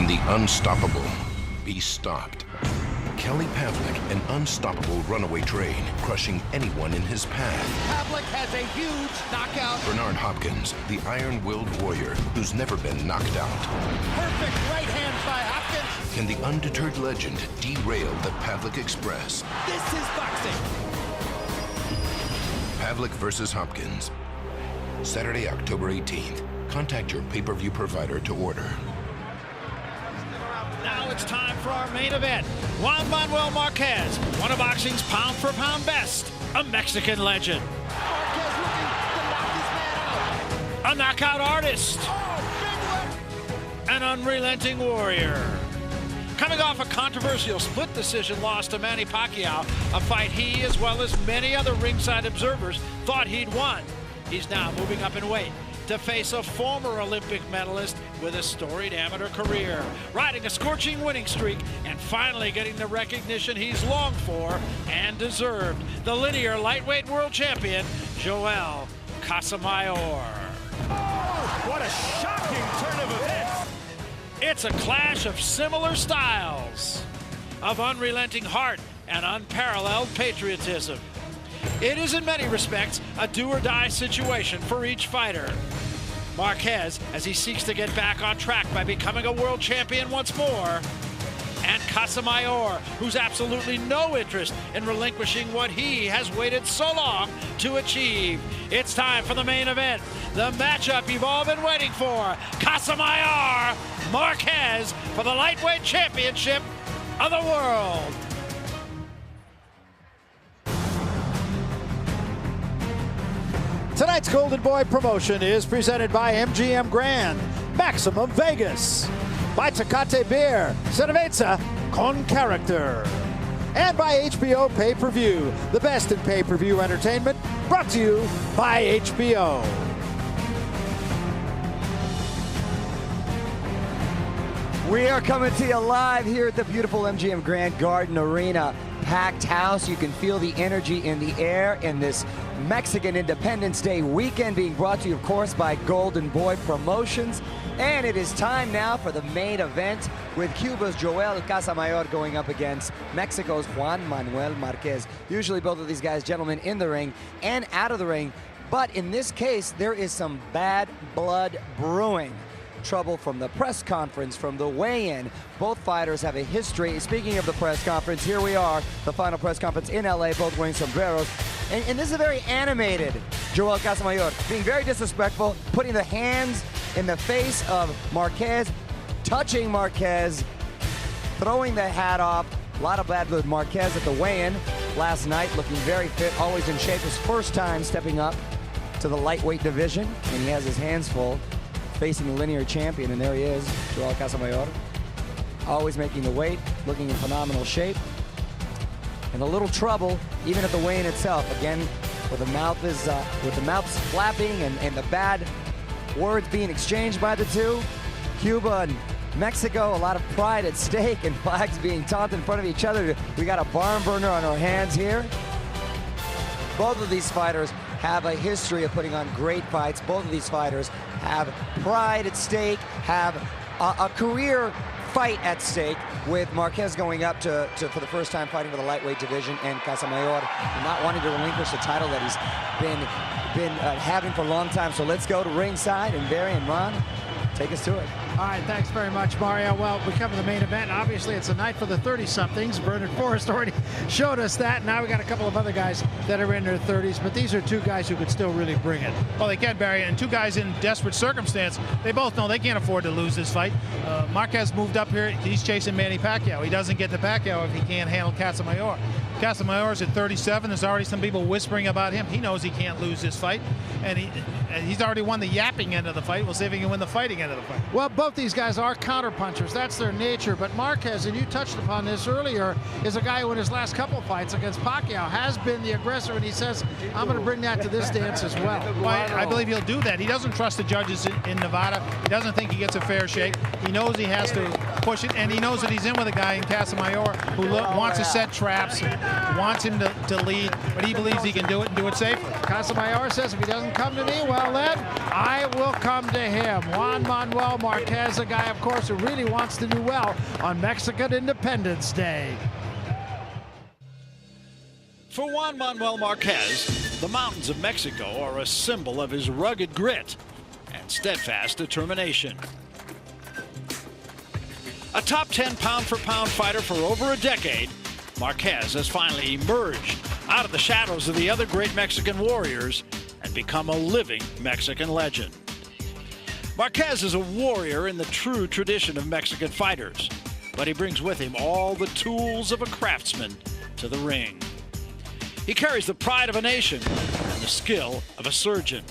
the unstoppable be stopped? Kelly Pavlik, an unstoppable runaway train, crushing anyone in his path. Pavlik has a huge knockout. Bernard Hopkins, the iron-willed warrior who's never been knocked out. Perfect right hands by Hopkins. Can the undeterred legend derail the Pavlik Express? This is boxing. Pavlik versus Hopkins. Saturday, October 18th. Contact your pay-per-view provider to order. Now it's time for our main event. Juan Manuel.Marquez, one of boxing's pound-for-pound best, a Mexican legend. Marquez looking to knock this man out. A knockout artist. Oh, big one. An unrelenting warrior. Coming off a controversial split decision loss to Manny Pacquiao, a fight he, as well as many other ringside observers, thought he'd won. He's now moving up in weight to face a former Olympic medalist with a storied amateur career, riding a scorching winning streak and finally getting the recognition he's longed for and deserved. The linear lightweight world champion, Joel Casamayor. Oh, what a shocking turn of events. It's a clash of similar styles, of unrelenting heart and unparalleled patriotism. It is in many respects a do-or-die situation for each fighter. Marquez, as he seeks to get back on track by becoming a world champion once more, and Casamayor, who's absolutely no interest in relinquishing what he has waited so long to achieve. It's time for the main event, the matchup you've all been waiting for. Casamayor Marquez for the lightweight championship of the world. Tonight's Golden Boy promotion is presented by MGM Grand, Maximum Vegas, by Tecate Beer, Cerveza con Character, and by HBO Pay-Per-View, the best in pay-per-view entertainment, brought to you by HBO. We are coming to you live here at the beautiful MGM Grand Garden Arena. Packed house. You can feel the energy in the air in this Mexican Independence Day weekend, being brought to you, of course, by Golden Boy Promotions. And it is time now for the main event, with Cuba's Joel Casamayor going up against Mexico's Juan Manuel Marquez. Usually both of these guys, gentlemen, in the ring and out of the ring. But in this case, there is some bad blood brewing. Trouble from the press conference, from the weigh-in. Both fighters have a history. Speaking of the press conference, here we are, the final press conference in LA, both wearing sombreros. And this is a very animated Joel Casamayor, being very disrespectful, putting the hands in the face of Marquez, touching Marquez, throwing the hat off. A lot of bad blood. Marquez at the weigh-in last night, looking very fit, always in shape. His first time stepping up to the lightweight division, and he has his hands full, facing the linear champion, and there he is, Joel Casamayor, always making the weight, looking in phenomenal shape. In a little trouble, even at the weigh-in itself. Again, with the mouths flapping and the bad words being exchanged by the two. Cuba and Mexico, a lot of pride at stake, and flags being taunted in front of each other. We got a barn burner on our hands here. Both of these fighters have a history of putting on great fights. Both of these fighters have pride at stake, have a career fight at stake, with Marquez going up to for the first time fighting for the lightweight division, and Casamayor not wanting to relinquish the title that he's been having for a long time. So let's go to ringside, and Barry and Ron, take us to it. All right, thanks very much, Mario. Well, we come to the main event. Obviously, it's a night for the 30-somethings. Bernard Forrest already showed us that. Now we got a couple of other guys that are in their 30s, but these are two guys who could still really bring it. Well, they can, Barry, and two guys in desperate circumstance. They both know they can't afford to lose this fight. Marquez moved up here. He's chasing Manny Pacquiao. He doesn't get to Pacquiao if he can't handle Casamayor. Casamayor's at 37. There's already some people whispering about him. He knows he can't lose this fight, and he's already won the yapping end of the fight. We'll see if he can win the fighting end of the fight. Well, both these guys are counterpunchers. That's their nature. But Marquez, and you touched upon this earlier, is a guy who in his last couple fights against Pacquiao has been the aggressor, and he says, I'm going to bring that to this dance as well. I believe he'll do that. He doesn't trust the judges in Nevada. He doesn't think he gets a fair shake. He knows he has to push it, and he knows that he's in with a guy in Casamayor who wants to set traps wants him to lead, but he believes he can do it and do it safely. Casamayor says if he doesn't come to me, well then, I will come to him. Juan Manuel Marquez, a guy, of course, who really wants to do well on Mexican Independence Day. For Juan Manuel Marquez, the mountains of Mexico are a symbol of his rugged grit and steadfast determination. A top 10 pound-for-pound fighter for over a decade, Marquez has finally emerged out of the shadows of the other great Mexican warriors and become a living Mexican legend. Marquez is a warrior in the true tradition of Mexican fighters, but he brings with him all the tools of a craftsman to the ring. He carries the pride of a nation and the skill of a surgeon.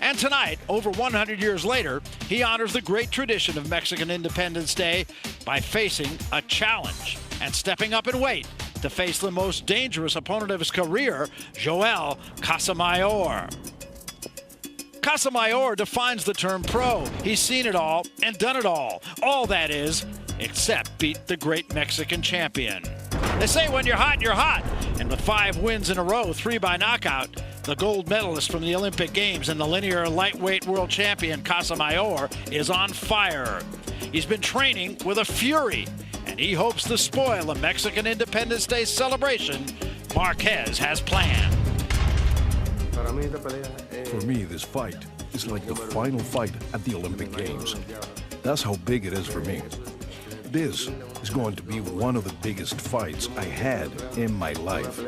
And tonight, over 100 years later, he honors the great tradition of Mexican Independence Day by facing a challenge and stepping up in weight to face the most dangerous opponent of his career, Joel Casamayor. Casamayor defines the term pro. He's seen it all and done it all. All that is, except beat the great Mexican champion. They say when you're hot, you're hot. And with 5 wins in a row, 3 by knockout, the gold medalist from the Olympic Games and the linear lightweight world champion Casamayor is on fire. He's been training with a fury, and he hopes to spoil a Mexican Independence Day celebration Marquez has planned. For me, this fight is like the final fight at the Olympic Games. That's how big it is for me. This is going to be one of the biggest fights I had in my life.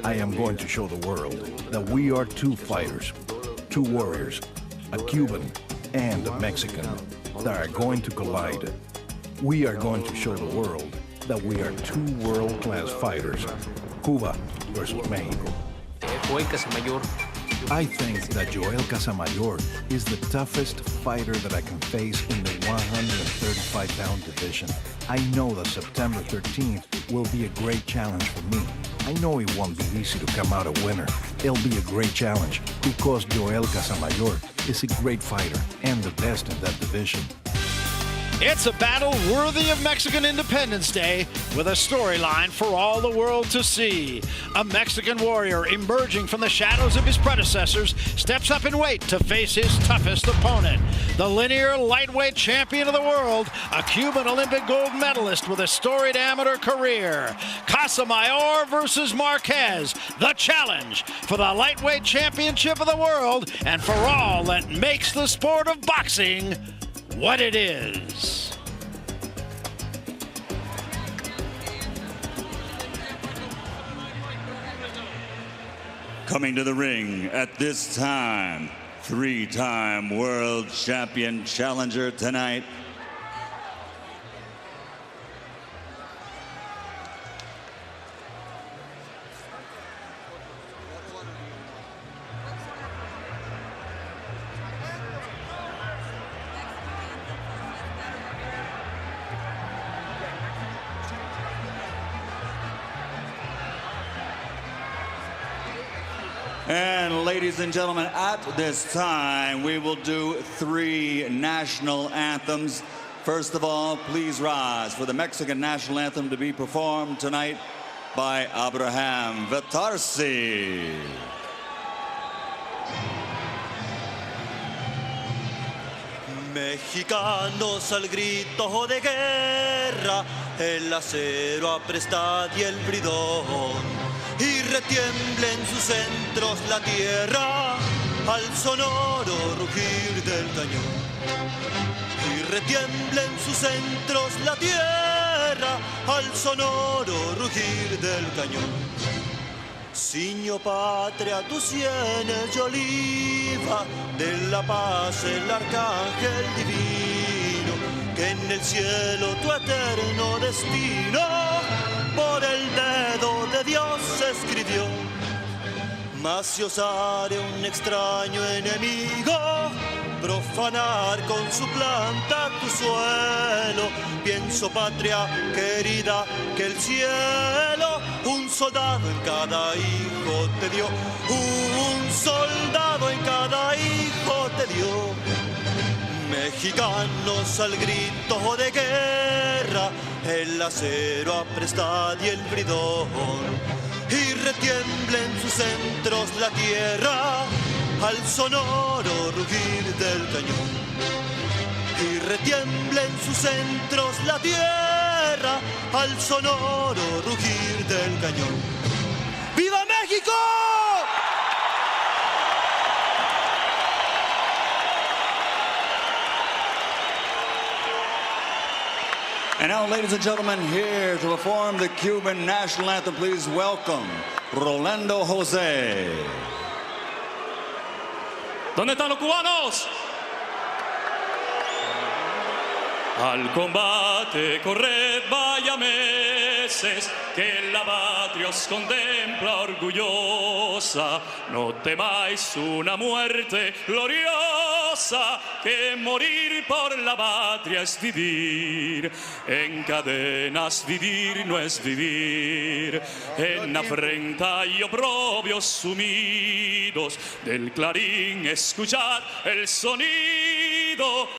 I am going to show the world that we are 2 fighters, 2 warriors, a Cuban and a Mexican, that are going to collide. We are going to show the world that we are 2 world-class fighters, Cuba versus Mexico. I think that Joel Casamayor is the toughest fighter that I can face in the 135-pound division. I know that September 13th will be a great challenge for me. I know it won't be easy to come out a winner. It'll be a great challenge because Joel Casamayor is a great fighter and the best in that division. It's a battle worthy of Mexican Independence Day with a storyline for all the world to see. A Mexican warrior emerging from the shadows of his predecessors steps up in weight to face his toughest opponent. The linear lightweight champion of the world, a Cuban Olympic gold medalist with a storied amateur career. Casamayor versus Marquez, the challenge for the lightweight championship of the world and for all that makes the sport of boxing what it is. Coming to the ring at this time, 3-time world champion challenger tonight, and ladies and gentlemen, at this time, we will do 3 national anthems. First of all, please rise for the Mexican national anthem to be performed tonight by Abraham Vetarsi. Mexicanos al grito de guerra, el acero aprestad y el bridón. Y retiembla en sus centros la tierra al sonoro rugir del cañón. Y retiembla en sus centros la tierra al sonoro rugir del cañón. Ciño patria tus sienes de oliva, de la paz el arcángel divino, que en el cielo tu eterno destino por el dedo de Dios escribió. Mas si osare un extraño enemigo profanar con su planta tu suelo, pienso patria querida que el cielo un soldado en cada hijo te dio, un soldado en cada hijo te dio. Mexicanos al grito de guerra, el acero apresta y el bridón, y retiembla en sus centros la tierra al sonoro rugir del cañón. Y retiembla en sus centros la tierra al sonoro rugir del cañón. ¡Viva México! And now, ladies and gentlemen, here to perform the Cuban national anthem, please welcome Rolando Jose. ¿Dónde están los cubanos? Al combate corred vaya meses, que la patria os contempla orgullosa. No temáis una muerte gloriosa, que morir por la patria es vivir. En cadenas vivir no es vivir. En afrenta y oprobios sumidos, del clarín escuchar el sonido.